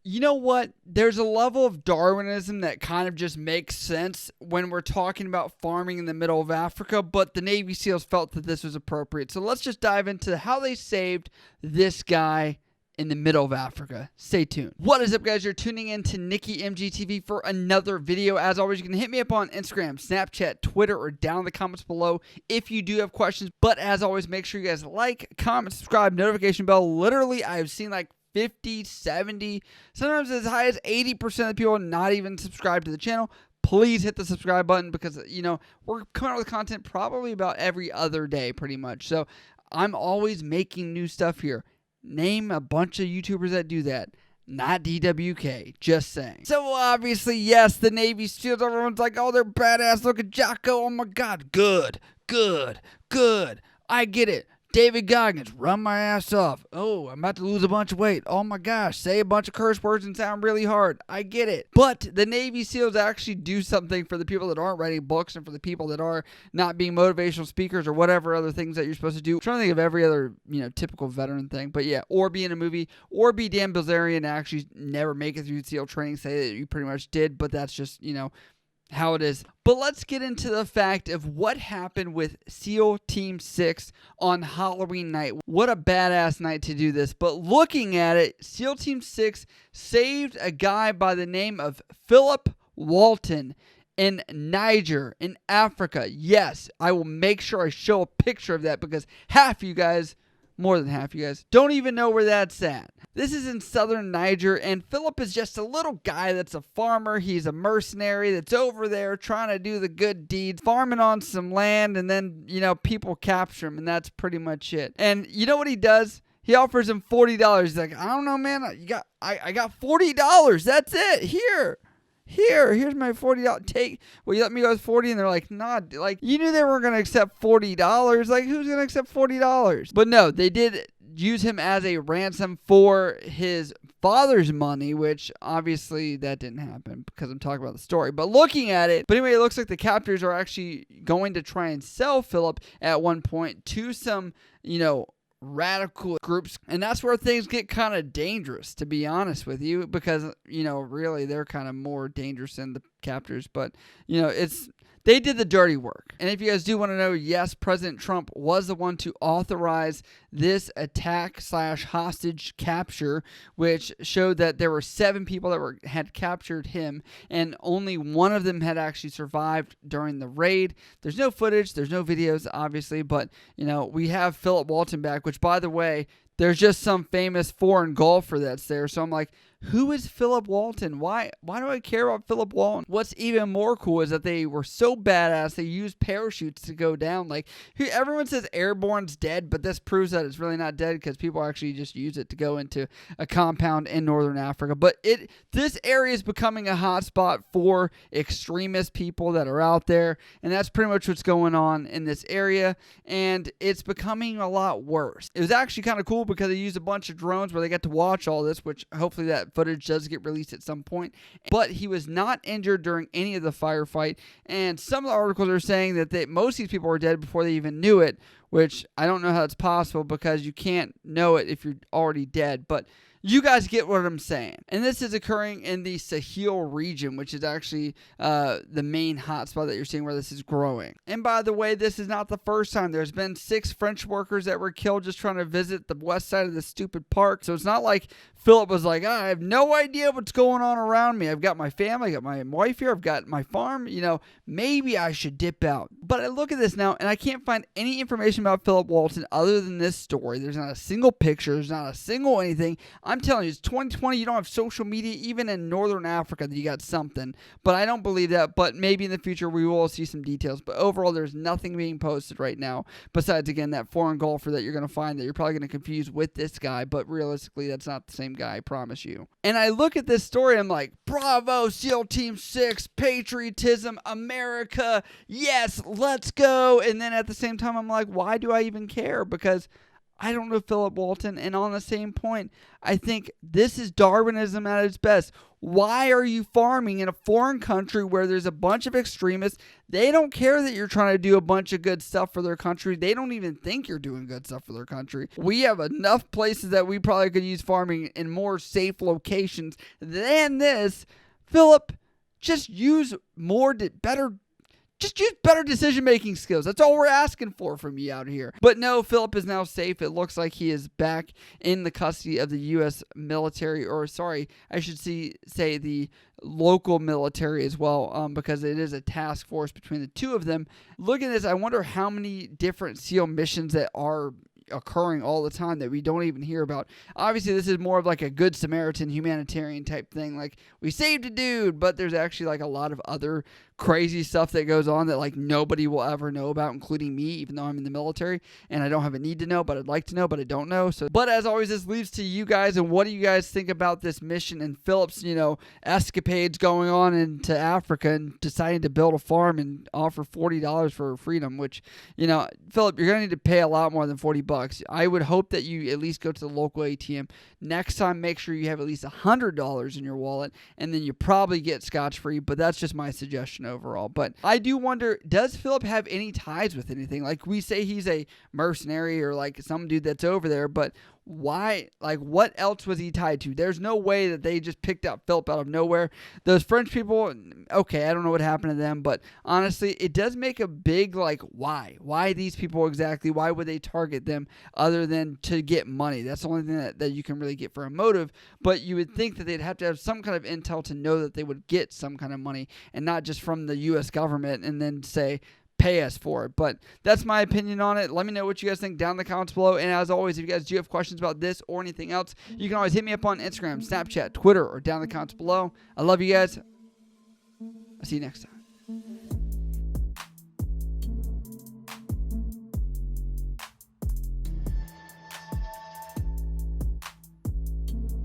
You know what? There's a level of Darwinism that kind of just makes sense when we're talking about farming in the middle of Africa, but the Navy SEALs felt that this was appropriate. So let's just dive into how they saved this guy in the middle of Africa. Stay tuned. What is up, guys? You're tuning in to NickyMGTV for another video. As always, you can hit me up on Instagram, Snapchat, Twitter, or down in the comments below if you do have questions. But as always, make sure you guys like, comment, subscribe, notification bell. Literally, I've seen like 50, 70, sometimes as high as 80% of the people not even subscribed to the channel. Please hit the subscribe button because, you know, we're coming out with content probably about every other day pretty much. So I'm always making new stuff here. Name a bunch of YouTubers that do that. Not DWK, just saying. So obviously, yes, the Navy SEALs, everyone's like, oh, they're badass. Look at Jocko. Oh my God. Good. I get it. David Goggins, run my ass off. Oh, I'm about to lose a bunch of weight. Oh my gosh, say a bunch of curse words and sound really hard. I get it. But the Navy SEALs actually do something for the people that aren't writing books and for the people that are not being motivational speakers or whatever other things that you're supposed to do. I'm trying to think of every other, typical veteran thing. But yeah, or be in a movie, or be Dan Bilzerian and actually never make it through SEAL training, say that you pretty much did, but that's just, how it is. But let's get into the fact of what happened with SEAL Team 6 on Halloween night. What a badass night to do this. But looking at it, SEAL Team 6 saved a guy by the name of Philip Walton in Niger, in Africa. Yes, I will make sure I show a picture of that because half you guys, more than half you guys, don't even know where that's at. This is in southern Niger, and Philip is just a little guy that's a farmer. He's a mercenary that's over there trying to do the good deeds, farming on some land, and then, people capture him, and that's pretty much it. And you know what he does? He offers him $40. He's like, I don't know, man. I got $40. That's it. Here's my $40. Will you let me go with 40? And they're like, nah, like, you knew they weren't going to accept $40. Like, who's going to accept $40? But no, they did use him as a ransom for his father's money, which obviously that didn't happen because I'm talking about the story. But looking at it, anyway, it looks like the captors are actually going to try and sell Philip at one point to some, radical groups, and that's where things get kind of dangerous, to be honest with you, because really they're kind of more dangerous than the captors. But they did the dirty work. And if you guys do want to know, yes, President Trump was the one to authorize this attack / hostage capture, which showed that there were 7 people that had captured him, and only one of them had actually survived during the raid. There's no footage, there's no videos, obviously, but we have Philip Walton back, which, by the way, there's just some famous foreign golfer that's there. So I'm like, who is Philip Walton? Why do I care about Philip Walton? What's even more cool is that they were so badass, they used parachutes to go down. Like, everyone says airborne's dead, but this proves that it's really not dead because people actually just use it to go into a compound in northern Africa. But this area is becoming a hotspot for extremist people that are out there, and that's pretty much what's going on in this area, and it's becoming a lot worse. It was actually kind of cool because they used a bunch of drones where they got to watch all this, which hopefully that footage does get released at some point. But he was not injured during any of the firefight, and some of the articles are saying that most of these people were dead before they even knew it, which I don't know how that's possible because you can't know it if you're already dead. But you guys get what I'm saying. And this is occurring in the Sahel region, which is actually the main hotspot that you're seeing where this is growing. And by the way, this is not the first time. There's been 6 French workers that were killed just trying to visit the west side of this stupid park. So it's not like Philip was like, I have no idea what's going on around me. I've got my family, I got my wife here, I've got my farm. Maybe I should dip out. But I look at this now, and I can't find any information about Philip Walton other than this story. There's not a single picture. There's not a single anything. I'm telling you, it's 2020. You don't have social media, even in northern Africa, that you got something. But I don't believe that. But maybe in the future we will see some details. But overall, there's nothing being posted right now besides, again, that foreign golfer that you're going to find that you're probably going to confuse with this guy. But realistically, that's not the same guy, I promise you. And I look at this story, I'm like, bravo, SEAL Team 6, patriotism, America, yes, let's go. And then at the same time, I'm like, why do I even care? Because I don't know Philip Walton, and on the same point, I think this is Darwinism at its best. Why are you farming in a foreign country where there's a bunch of extremists? They don't care that you're trying to do a bunch of good stuff for their country. They don't even think you're doing good stuff for their country. We have enough places that we probably could use farming in more safe locations than this. Philip, just use better decision-making skills. That's all we're asking for from you out here. But no, Philip is now safe. It looks like he is back in the custody of the U.S. military, or sorry, I should say the local military as well, because it is a task force between the two of them. Look at this. I wonder how many different SEAL missions that are occurring all the time that we don't even hear about. Obviously, this is more of like a Good Samaritan humanitarian type thing. Like, we saved a dude, but there's actually like a lot of other crazy stuff that goes on that like nobody will ever know about, including me, even though I'm in the military and I don't have a need to know, but I'd like to know, but I don't know. So, but as always, this leaves to you guys. And what do you guys think about this mission and Philip's, escapades going on into Africa and deciding to build a farm and offer $40 for freedom, which, Philip, you're going to need to pay a lot more than $40. I would hope that you at least go to the local ATM. Next time, make sure you have at least $100 in your wallet, and then you probably get scotch-free, but that's just my suggestion overall. But I do wonder, does Philip have any ties with anything? Like, we say he's a mercenary or like some dude that's over there, but why? Like, what else was he tied to? There's no way that they just picked out Philip out of nowhere. Those French people, okay, I don't know what happened to them, but honestly, it does make a big, why? Why these people exactly? Why would they target them other than to get money? That's the only thing that you can really get for a motive, but you would think that they'd have to have some kind of intel to know that they would get some kind of money and not just from the U.S. government and then say, pay us for it. But that's my opinion on it. Let me know what you guys think down in the comments below. And as always, if you guys do have questions about this or anything else, you can always hit me up on Instagram, Snapchat, Twitter, or down in the comments below. I love you guys. I'll see you next time.